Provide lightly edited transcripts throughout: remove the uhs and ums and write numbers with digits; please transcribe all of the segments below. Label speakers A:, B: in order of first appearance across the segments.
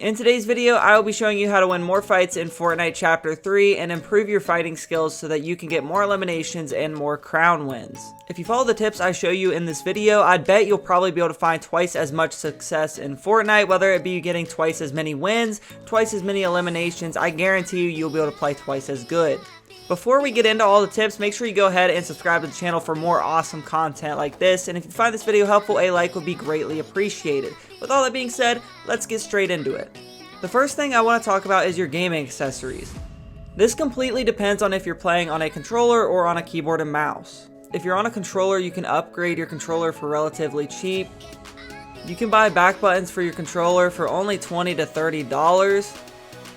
A: In today's video, I will be showing you how to win more fights in Fortnite Chapter 3 and improve your fighting skills so that you can get more eliminations and more crown wins. If you follow the tips I show you in this video, I'd bet you'll probably be able to find twice as much success in Fortnite, whether it be getting twice as many wins, twice as many eliminations. I guarantee you, you'll be able to play twice as good. Before we get into all the tips, make sure you go ahead and subscribe to the channel for more awesome content like this, and if you find this video helpful, a like would be greatly appreciated. With all that being said, let's get straight into it. The first thing I want to talk about is your gaming accessories. This completely depends on if you're playing on a controller or on a keyboard and mouse. If you're on a controller, you can upgrade your controller for relatively cheap. You can buy back buttons for your controller for only $20 to $30.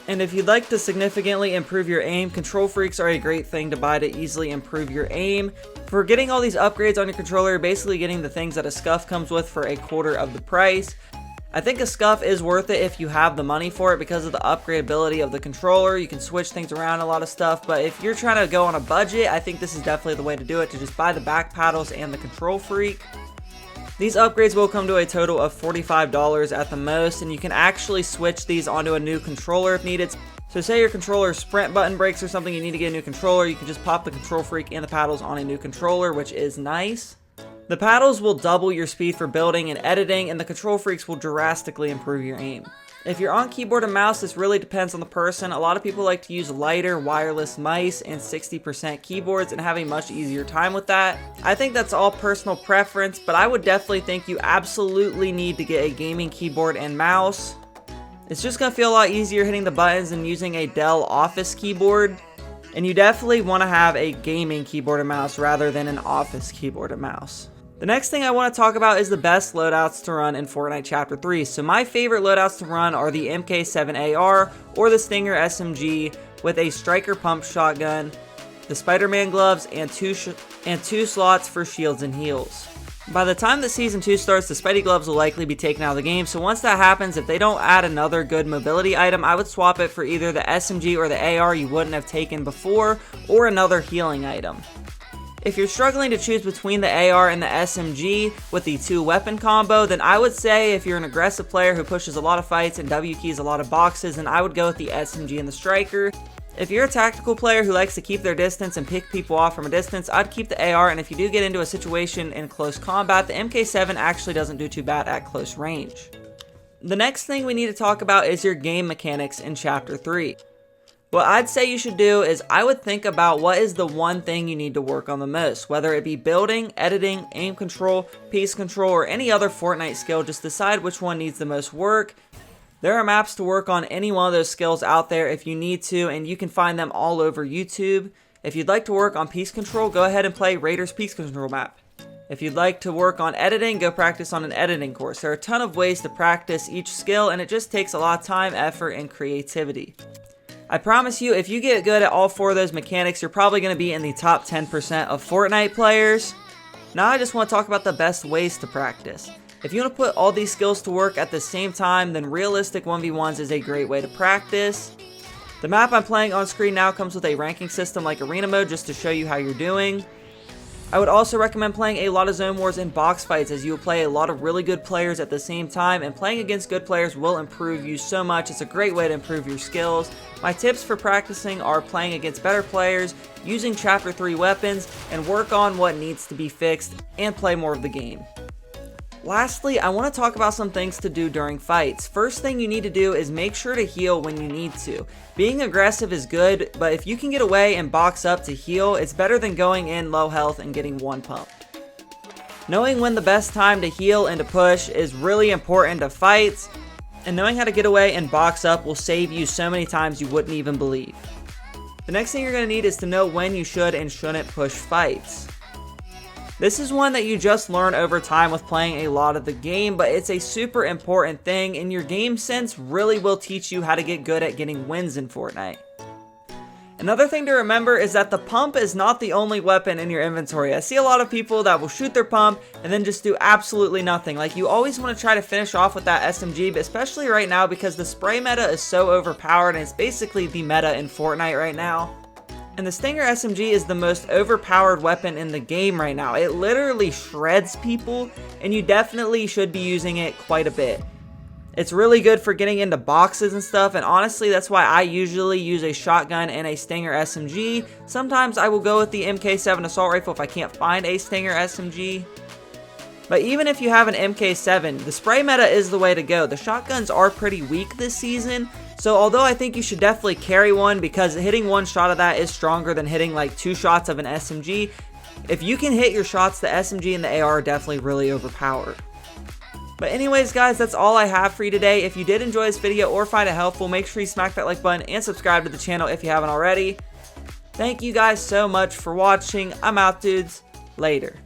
A: And if you'd like to significantly improve your aim, control freaks are a great thing to buy to easily improve your aim. For getting all these upgrades on your controller, you're basically getting the things that a scuff comes with for a quarter of the price. I think a scuff is worth it if you have the money for it because of the upgradability of the controller. You can switch things around a lot of stuff, but if you're trying to go on a budget, I think this is definitely the way to do it, to just buy the back paddles and the control freak. These upgrades will come to a total of $45 at the most, and you can actually switch these onto a new controller if needed. So say your controller's sprint button breaks or something, you need to get a new controller, you can just pop the control freak and the paddles on a new controller, which is nice. The paddles will double your speed for building and editing, and the control freaks will drastically improve your aim. If you're on keyboard and mouse, this really depends on the person. A lot of people like to use lighter wireless mice and 60% keyboards and have a much easier time with that. I think that's all personal preference, but I would definitely think you absolutely need to get a gaming keyboard and mouse. It's just going to feel a lot easier hitting the buttons than using a Dell Office keyboard. And you definitely want to have a gaming keyboard and mouse rather than an office keyboard and mouse. The next thing I want to talk about is the best loadouts to run in Fortnite Chapter 3. So my favorite loadouts to run are the MK7AR or the Stinger SMG with a striker pump shotgun, the Spider-Man gloves, and two slots for shields and heals. By the time that Season 2 starts, the Spidey gloves will likely be taken out of the game, so once that happens, if they don't add another good mobility item, I would swap it for either the SMG or the AR you wouldn't have taken before, or another healing item. If you're struggling to choose between the AR and the SMG with the 2-weapon combo, then I would say if you're an aggressive player who pushes a lot of fights and W-keys a lot of boxes, then I would go with the SMG and the striker. If you're a tactical player who likes to keep their distance and pick people off from a distance, I'd keep the AR, and if you do get into a situation in close combat, the MK7 actually doesn't do too bad at close range. The next thing we need to talk about is your game mechanics in Chapter 3. What I'd say you should do is I would think about what is the one thing you need to work on the most, whether it be building, editing, aim control, piece control, or any other Fortnite skill. Just decide which one needs the most work. There are maps to work on any one of those skills out there if you need to, and you can find them all over YouTube. If you'd like to work on piece control, go ahead and play Raiders Piece Control map. If you'd like to work on editing, go practice on an editing course. There are a ton of ways to practice each skill, and it just takes a lot of time, effort, and creativity. I promise you, if you get good at all four of those mechanics, you're probably going to be in the top 10% of Fortnite players. Now I just want to talk about the best ways to practice. If you want to put all these skills to work at the same time, then realistic 1v1s is a great way to practice. The map I'm playing on screen now comes with a ranking system like arena mode just to show you how you're doing. I would also recommend playing a lot of zone wars and box fights, as you will play a lot of really good players at the same time, and playing against good players will improve you so much. It's a great way to improve your skills. My tips for practicing are playing against better players, using Chapter 3 weapons, and work on what needs to be fixed, and play more of the game. Lastly, I want to talk about some things to do during fights. First thing you need to do is make sure to heal when you need to. Being aggressive is good, but if you can get away and box up to heal, it's better than going in low health and getting one pump. Knowing when the best time to heal and to push is really important to fights, and knowing how to get away and box up will save you so many times you wouldn't even believe. The next thing you're going to need is to know when you should and shouldn't push fights. This is one that you just learn over time with playing a lot of the game, but it's a super important thing, and your game sense really will teach you how to get good at getting wins in Fortnite. Another thing to remember is that the pump is not the only weapon in your inventory. I see a lot of people that will shoot their pump and then just do absolutely nothing. Like, you always want to try to finish off with that SMG, but especially right now because the spray meta is so overpowered and it's basically the meta in Fortnite right now. And the Stinger SMG is the most overpowered weapon in the game right now. It literally shreds people, and you definitely should be using it quite a bit. It's really good for getting into boxes and stuff, and honestly that's why I usually use a shotgun and a Stinger SMG. Sometimes I will go with the MK7 assault rifle if I can't find a Stinger SMG. But even if you have an MK7, the spray meta is the way to go. The shotguns are pretty weak this season, so although I think you should definitely carry one because hitting one shot of that is stronger than hitting like 2 shots of an SMG, if you can hit your shots, the SMG and the AR are definitely really overpowered. But anyways guys, that's all I have for you today. If you did enjoy this video or find it helpful, make sure you smack that like button and subscribe to the channel if you haven't already. Thank you guys so much for watching. I'm out, dudes. Later.